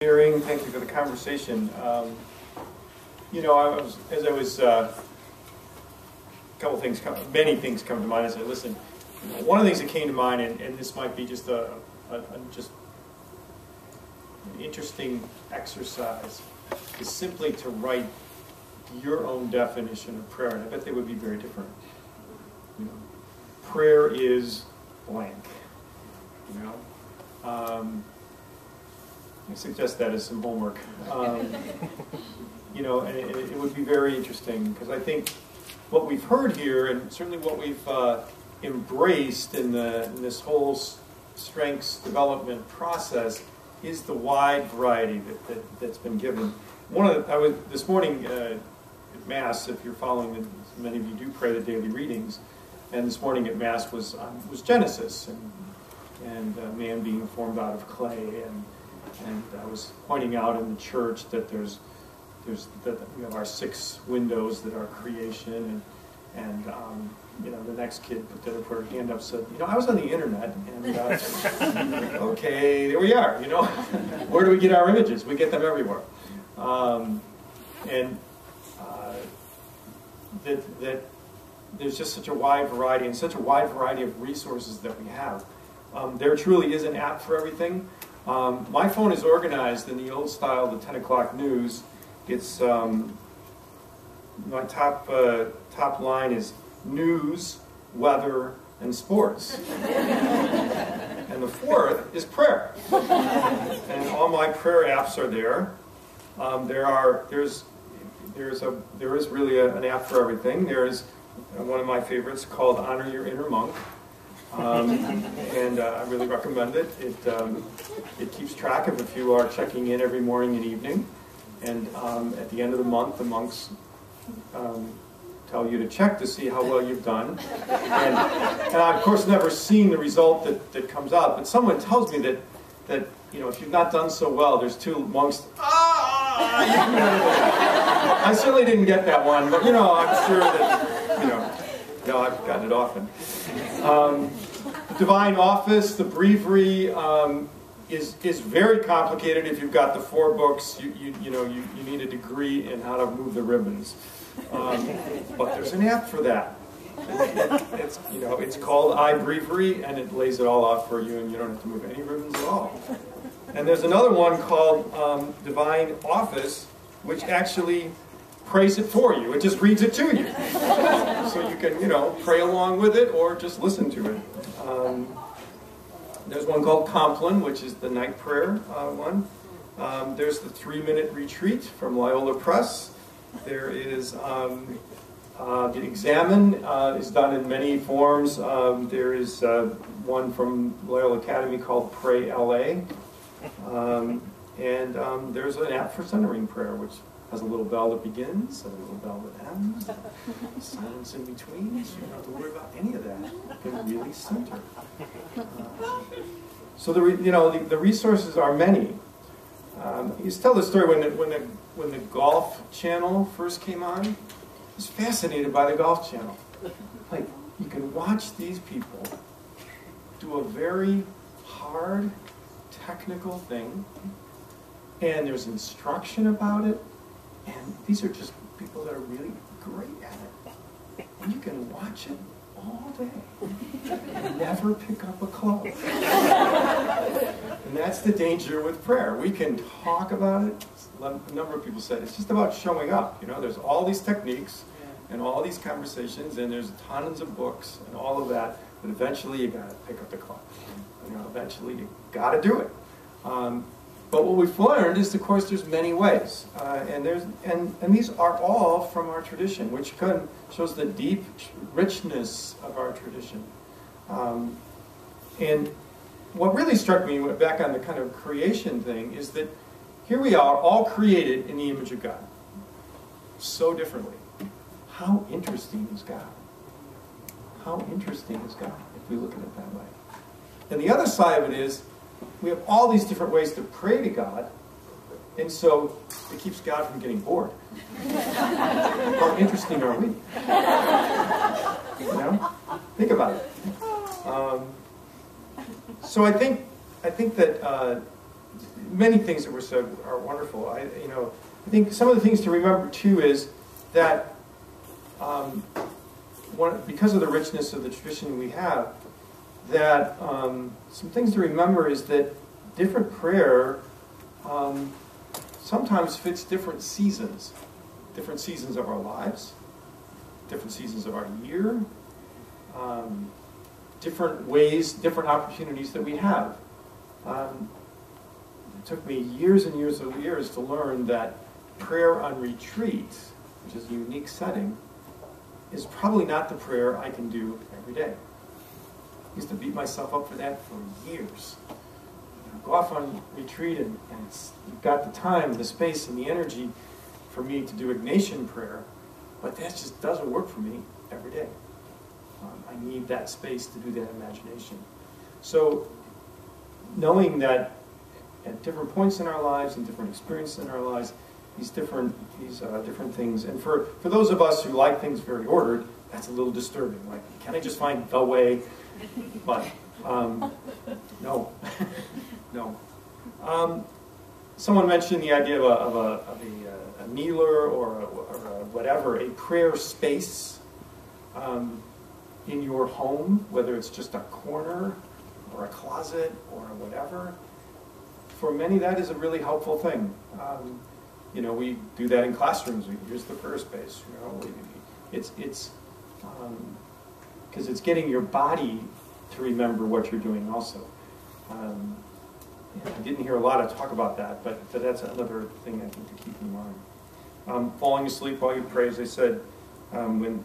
Hearing, thank you for the conversation. Many things come to mind as I listen. One of the things that came to mind, and this might be just just an interesting exercise, is simply to write your own definition of prayer, and I bet they would be very different. Prayer is blank. I suggest that as some homework. And it would be very interesting, because I think what we've heard here, and certainly what we've embraced in this whole strengths development process, is the wide variety that's been given. This morning at Mass, if you're following, many of you do pray the daily readings, and this morning at Mass was Genesis, and man being formed out of clay, and I was pointing out in the church that we have our 6 windows that are creation, and the next kid put her hand up, said, I was on the internet, and okay, there we are. Where do we get our images? We get them everywhere, that there's just such a wide variety and such a wide variety of resources that we have. There truly is an app for everything. My phone is organized in the old style, the 10 o'clock news. It's my top line is news, weather, and sports, and the 4th is prayer. And all my prayer apps are there. There is really an app for everything. There is one of my favorites called Honor Your Inner Monk. And I really recommend it. It keeps track of if you are checking in every morning and evening, and at the end of the month, the monks tell you to check to see how well you've done. And I've of course never seen the result that comes out, but someone tells me that if you've not done so well, there's 2 monks. I certainly didn't get that one, but I'm sure that I've gotten it often. Divine Office, the breviary, is very complicated. If you've got the 4 books, you need a degree in how to move the ribbons. But there's an app for that. It's called iBreviary, and it lays it all out for you, and you don't have to move any ribbons at all. And there's another one called Divine Office, which actually prays it for you. It just reads it to you. So you can, pray along with it or just listen to it. There's one called Compline, which is the night prayer one. There's the 3-minute retreat from Loyola Press. There is the Examine is done in many forms. There is one from Loyola Academy called Pray LA. There's an app for centering prayer, which has a little bell that begins and a little bell that ends, silence in between, so you don't have to worry about any of that. You can really center. So the resources are many. I used to tell the story when the Golf Channel first came on. I was fascinated by the Golf Channel. Like, you can watch these people do a very hard, technical thing, and there's instruction about it. And these are just people that are really great at it. And you can watch it all day and never pick up a club. And that's the danger with prayer. We can talk about it. A number of people said it's just about showing up. There's all these techniques and all these conversations, and there's tons of books and all of that, but eventually you got to pick up the club. Eventually you got to do it. But what we've learned is, of course, there's many ways, and these are all from our tradition, which shows the deep richness of our tradition. And what really struck me, back on the kind of creation thing, is that here we are, all created in the image of God, so differently. How interesting is God? How interesting is God, if we look at it that way? And the other side of it is, we have all these different ways to pray to God, and so it keeps God from getting bored. How interesting are we? Think about it. So I think that many things that were said are wonderful. I think some of the things to remember too is that because of the richness of the tradition we have, that some things to remember is that different prayer sometimes fits different seasons of our lives, different seasons of our year, different ways, different opportunities that we have. It took me years and years of years to learn that prayer on retreat, which is a unique setting, is probably not the prayer I can do every day. I used to beat myself up for that for years. Go off on retreat and you've got the time, the space, and the energy for me to do Ignatian prayer, but that just doesn't work for me every day. I need that space to do that imagination. So knowing that at different points in our lives and different experiences in our lives, these different things, and for those of us who like things very ordered, that's a little disturbing. Like, can I just find the way? But no, no. Someone mentioned the idea of a kneeler or whatever, a prayer space in your home, whether it's just a corner or a closet or whatever. For many, that is a really helpful thing. We do that in classrooms. Here's the prayer space. It's because it's getting your body to remember what you're doing also. I didn't hear a lot of talk about that, but that's another thing I think to keep in mind. Falling asleep while you pray, as I said, when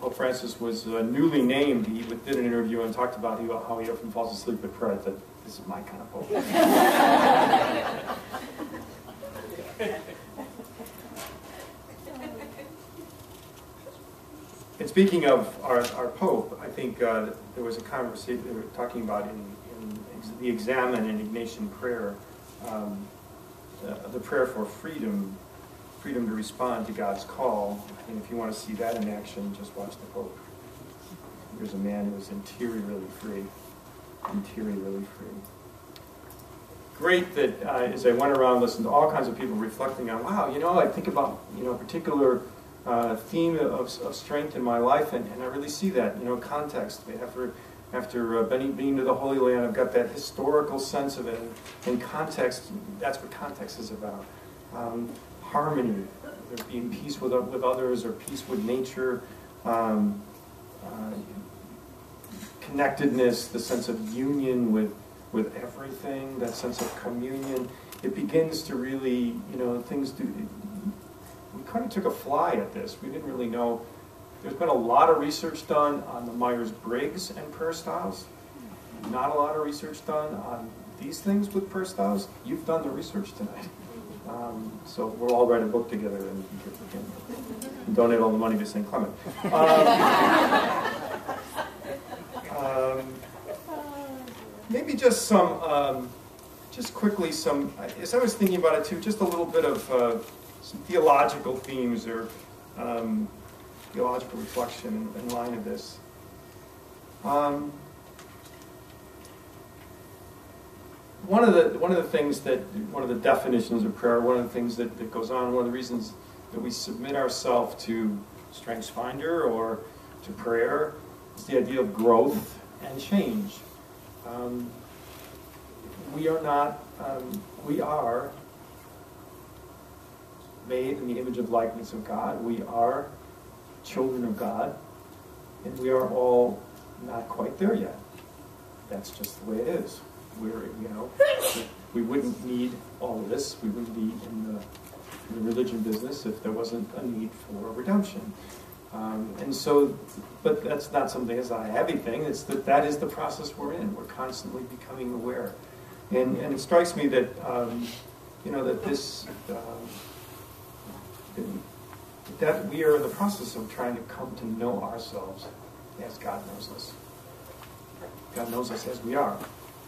Pope Francis was newly named, he did an interview and talked about how he often falls asleep at prayer. I thought, this is my kind of Pope. And speaking of our Pope, I think there was a conversation they were talking about in the Examen and Ignatian prayer, the prayer for freedom to respond to God's call. And if you want to see that in action, just watch the Pope. Here's a man who is interiorly free. Interiorly free. Great that as I went around, listened to all kinds of people reflecting on, wow, I think about, a particular theme of strength in my life, and I really see that, context. After being to the Holy Land, I've got that historical sense of it, and context, that's what context is about. Harmony, whether being peace with others or peace with nature, connectedness, the sense of union with everything, that sense of communion. It begins to really, things do. We kind of took a fly at this. We didn't really know. There's been a lot of research done on the Myers-Briggs and prayer styles. Not a lot of research done on these things with prayer styles. You've done the research tonight. So we'll all write a book together and donate all the money to St. Clement. Maybe just just quickly as I was thinking about it too, just a little bit of some theological themes or theological reflection in line of this. One of the definitions of prayer, one of the things that goes on, one of the reasons that we submit ourselves to StrengthsFinder or to prayer is the idea of growth and change. We are made in the image of likeness of God. We are children of God, and we are all not quite there yet. That's just the way it is. We wouldn't need all of this. We wouldn't be in the religion business if there wasn't a need for redemption. But that's not something as a heavy thing. It's that is the process we're in. We're constantly becoming aware, and it strikes me that that this that we are in the process of trying to come to know ourselves as God knows us. God knows us as we are.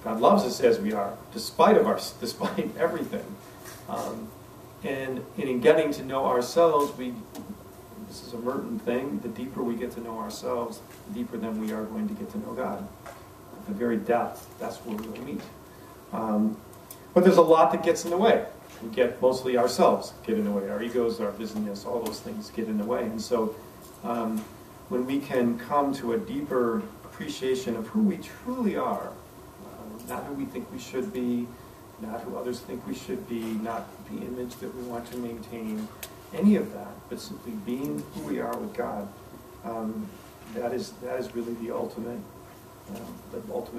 God loves us as we are, despite everything. And in getting to know ourselves, this is a Merton thing, the deeper we get to know ourselves, the deeper then we are going to get to know God. At the very depth, that's where we'll meet. But there's a lot that gets in the way. We get mostly ourselves get in the way. Our egos, our busyness, all those things get in the way. And so when we can come to a deeper appreciation of who we truly are, not who we think we should be, not who others think we should be, not the image that we want to maintain, any of that, but simply being who we are with God, that is really the ultimate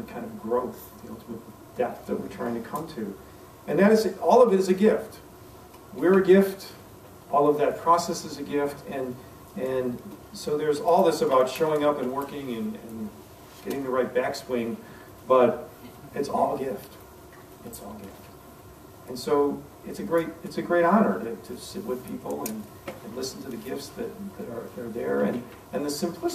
kind of growth, the ultimate depth that we're trying to come to. And that is, all of it is a gift. We're a gift. All of that process is a gift. And so there's all this about showing up and working and getting the right backswing, but it's all a gift. It's all a gift. And so it's a great honor to sit with people and listen to the gifts that are there, and the simplicity.